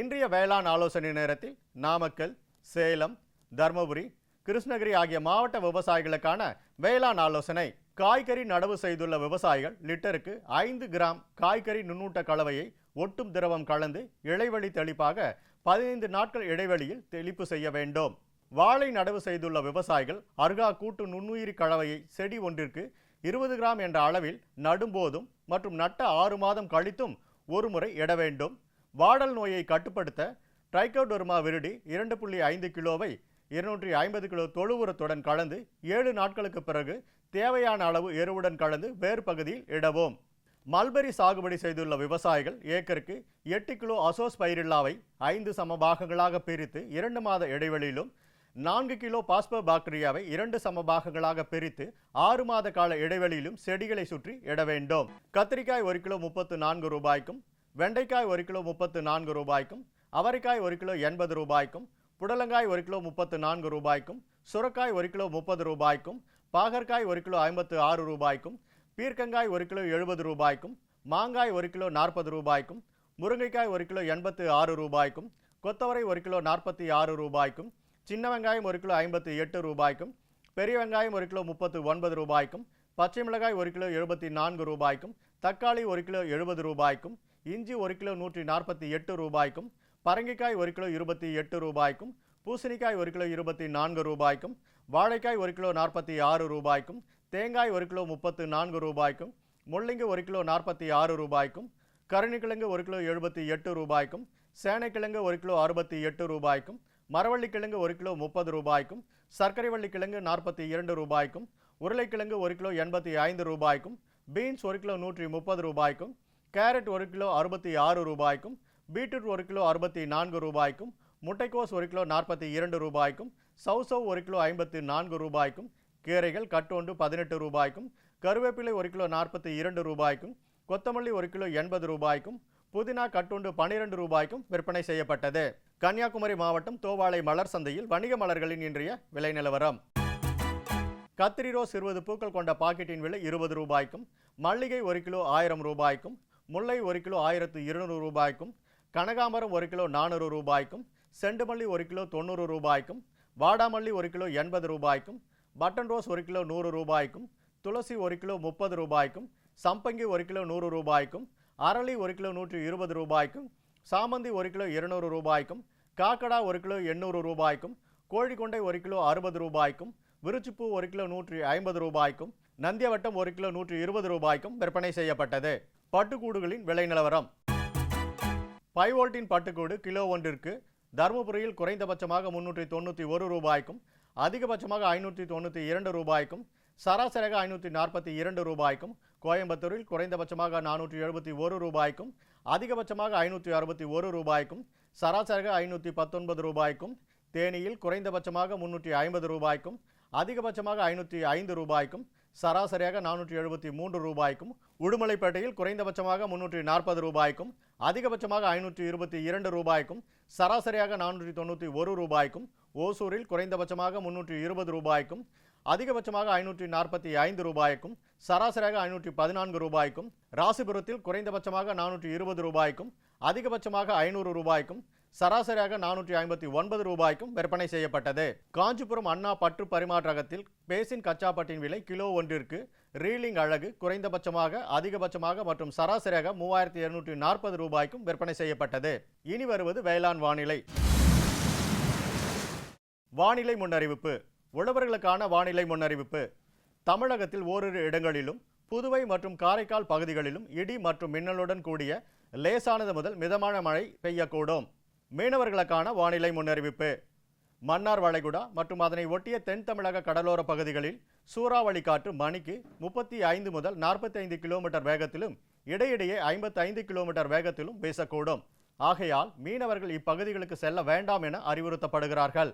இன்றைய வேளாண் ஆலோசனை நேரத்தில் நாமக்கல், சேலம், தர்மபுரி, கிருஷ்ணகிரி ஆகிய மாவட்ட விவசாயிகளுக்கான வேளாண் ஆலோசனை. காய்கறி நடவு செய்துள்ள விவசாயிகள் லிட்டருக்கு 5 கிராம் காய்கறி நுண்ணூட்ட கலவையை ஒட்டும் திரவம் கலந்து இடைவெளி தெளிப்பாக 15 நாட்கள் இடைவெளியில் தெளிப்பு செய்ய வேண்டும். வாழை நடவு செய்துள்ள விவசாயிகள் அர்கா கூட்டு நுண்ணுயிரி கலவையை செடி ஒன்றிற்கு 20 கிராம் என்ற அளவில் நடும்போதும் மற்றும் நட்ட 6 மாதம் கழித்தும் ஒரு முறை இட வேண்டும். வாடல் நோயை கட்டுப்படுத்த ட்ரைகோடெர்மா விரிடி 2.5 கிலோவை 250 கிலோ தொழு உரத்துடன் கலந்து 7 நாட்களுக்கு பிறகு தேவையான அளவு எருவுடன் கலந்து வேறு பகுதியில் இடவும். மல்பெரி சாகுபடி செய்துள்ள விவசாயிகள் ஏக்கருக்கு 8 கிலோ அசோஸ்பைரில்லாவை 5 சம பாகங்களாக பிரித்து 2 மாத இடைவெளியிலும் 4 கிலோ பாஸ்போபாக்டீரியாவை 2 சம பாகங்களாக பிரித்து 6 மாத கால இடைவெளியிலும் செடிகளை சுற்றி இட வேண்டும். கத்திரிக்காய் 1 கிலோ 34 ரூபாய்க்கும், வெண்டைக்காய் 1 கிலோ 34 ரூபாய்க்கும், அவரைக்காய் 1 கிலோ 80 ரூபாய்க்கும், புடலங்காய் 1 கிலோ 34 ரூபாய்க்கும், சுரக்காய் 1 கிலோ 30 ரூபாய்க்கும், பாகற்காய் 1 கிலோ 56 ரூபாய்க்கும், பீர்க்கங்காய் 1 கிலோ 70 ரூபாய்க்கும், மாங்காய் 1 கிலோ 40 ரூபாய்க்கும், முருங்கைக்காய் 1 கிலோ 86 ரூபாய்க்கும், கொத்தவரை 1 கிலோ 46 ரூபாய்க்கும், சின்ன வெங்காயம் 1 கிலோ 58 ரூபாய்க்கும், பெரிய வெங்காயம் 1 கிலோ 39 ரூபாய்க்கும், பச்சை மிளகாய் 1 கிலோ 74 ரூபாய்க்கும், தக்காளி 1 கிலோ 70 ரூபாய்க்கும், இஞ்சி 1 கிலோ 148 ரூபாய்க்கும், பரங்கிக்காய் 1 கிலோ 28 ரூபாய்க்கும், பூசணிக்காய் 1 கிலோ 24 ரூபாய்க்கும், வாழைக்காய் 1 கிலோ 46 ரூபாய்க்கும், தேங்காய் 1 கிலோ 34 ரூபாய்க்கும், முள்ளங்கி 1 கிலோ 46 ரூபாய்க்கும், கருணைக்கிழங்கு 1 கிலோ 78 ரூபாய்க்கும், சேனைக்கிழங்கு 1 கிலோ 68 ரூபாய்க்கும், மரவள்ளிக்கிழங்கு 1 கிலோ 30 ரூபாய்க்கும், சர்க்கரை வள்ளிக்கிழங்கு 42 ரூபாய்க்கும், உருளைக்கிழங்கு 1 கிலோ 85 ரூபாய்க்கும், பீன்ஸ் 1 கிலோ 130 ரூபாய்க்கும், கேரட் 1 கிலோ 66 ரூபாய்க்கும், பீட்ரூட் 1 கிலோ 64 ரூபாய்க்கும், முட்டைக்கோஸ் 1 கிலோ 42 ரூபாய்க்கும், சவுசவ் 1 கிலோ 54 ரூபாய்க்கும், கீரைகள் கட்டொன்று 18 ரூபாய்க்கும், கருவேப்பிலை 1 கிலோ 42 ரூபாய்க்கும், கொத்தமல்லி 1 கிலோ 80 ரூபாய்க்கும், புதினா கட்டொன்று 12 ரூபாய்க்கும் விற்பனை செய்யப்பட்டது. கன்னியாகுமரி மாவட்டம் தோவாளை மலர் சந்தையில் வணிக மலர்களின் இன்றைய விலை நிலவரம். கத்திரி ரோஸ் 20 பூக்கள் கொண்ட பாக்கெட்டின் விலை 20 ரூபாய்க்கும், மல்லிகை 1 கிலோ 1000 ரூபாய்க்கும், முல்லை 1 கிலோ 1200 ரூபாய்க்கும், கனகாமரம் 1 கிலோ 400 ரூபாய்க்கும், செண்டுமல்லி 1 கிலோ 90 ரூபாய்க்கும், வாடாமல்லி 1 கிலோ 80 ரூபாய்க்கும், பட்டன் ரோஸ் 1 கிலோ 100 ரூபாய்க்கும், துளசி 1 கிலோ 30 ரூபாய்க்கும், சம்பங்கி 1 கிலோ 100 ரூபாய்க்கும், அரளி 1 கிலோ 120 ரூபாய்க்கும், சாமந்தி 1 கிலோ 200 ரூபாய்க்கும், காக்கடா 1 கிலோ 800 ரூபாய்க்கும், கோழிக்கொண்டை 1 கிலோ 60 ரூபாய்க்கும், விருச்சிப்பூ 1 கிலோ 150 ரூபாய்க்கும், நந்தியவட்டம் 1 கிலோ 120 ரூபாய்க்கும் விற்பனை செய்யப்பட்டது. பட்டுக்கூடுகளின் விலை நிலவரம். 5 வோல்ட்டின் பட்டுக்கூடு கிலோ ஒன்றிற்கு தருமபுரியில் குறைந்தபட்சமாக 391 ரூபாய்க்கும், அதிகபட்சமாக 592 ரூபாய்க்கும், சராசரியாக 542 ரூபாய்க்கும், கோயம்புத்தூரில் குறைந்தபட்சமாக 471 ரூபாய்க்கும், அதிகபட்சமாக 561 ரூபாய்க்கும், சராசரியாக 519 ரூபாய்க்கும், தேனியில் குறைந்தபட்சமாக 350 ரூபாய்க்கும், அதிகபட்சமாக 505 ரூபாய்க்கும், சராசரியாக 473 ரூபாய்க்கும், உடுமலைப்பேட்டையில் குறைந்தபட்சமாக 340 ரூபாய்க்கும், அதிகபட்சமாக 522 ரூபாய்க்கும், சராசரியாக 491 ரூபாய்க்கும், ஓசூரில் குறைந்தபட்சமாக 320 ரூபாய்க்கும், அதிகபட்சமாக 545 ரூபாய்க்கும், சராசரியாக 514 ரூபாய்க்கும், ராசிபுரத்தில் குறைந்தபட்சமாக 420 ரூபாய்க்கும், அதிகபட்சமாக 500 ரூபாய்க்கும், சராசரியாக 459 ரூபாய்க்கும் விற்பனை செய்யப்பட்டது. காஞ்சிபுரம் அண்ணா பட்டு பரிமாற்றகத்தில் பேசின் கச்சாப்பட்டின் விலை கிலோ ஒன்றிற்கு ரீலிங் அழகு குறைந்தபட்சமாக, அதிகபட்சமாக மற்றும் சராசரியாக 3240 ரூபாய்க்கும் விற்பனை செய்யப்பட்டது. இனி வருவது வேளாண் வானிலை. வானிலை முன்னறிவிப்பு. உழவர்களுக்கான வானிலை முன்னறிவிப்பு. தமிழகத்தில் ஓரிரு இடங்களிலும், புதுவை மற்றும் காரைக்கால் பகுதிகளிலும் இடி மற்றும் மின்னலுடன் கூடிய லேசானது முதல் மிதமான மழை பெய்யக்கூடும். மீனவர்களுக்கான வானிலை முன்னறிவிப்பு. மன்னார் வளைகுடா மற்றும் அதனை ஒட்டிய தென் தமிழக கடலோர பகுதிகளில் சூறாவளி காற்று மணிக்கு 35 முதல் 45 கிலோமீட்டர் வேகத்திலும் இடையிடையே 55 கிலோமீட்டர் வேகத்திலும் வீசக்கூடும். ஆகையால் மீனவர்கள் இப்பகுதிகளுக்கு செல்ல வேண்டாம் என அறிவுறுத்தப்படுகிறார்கள்.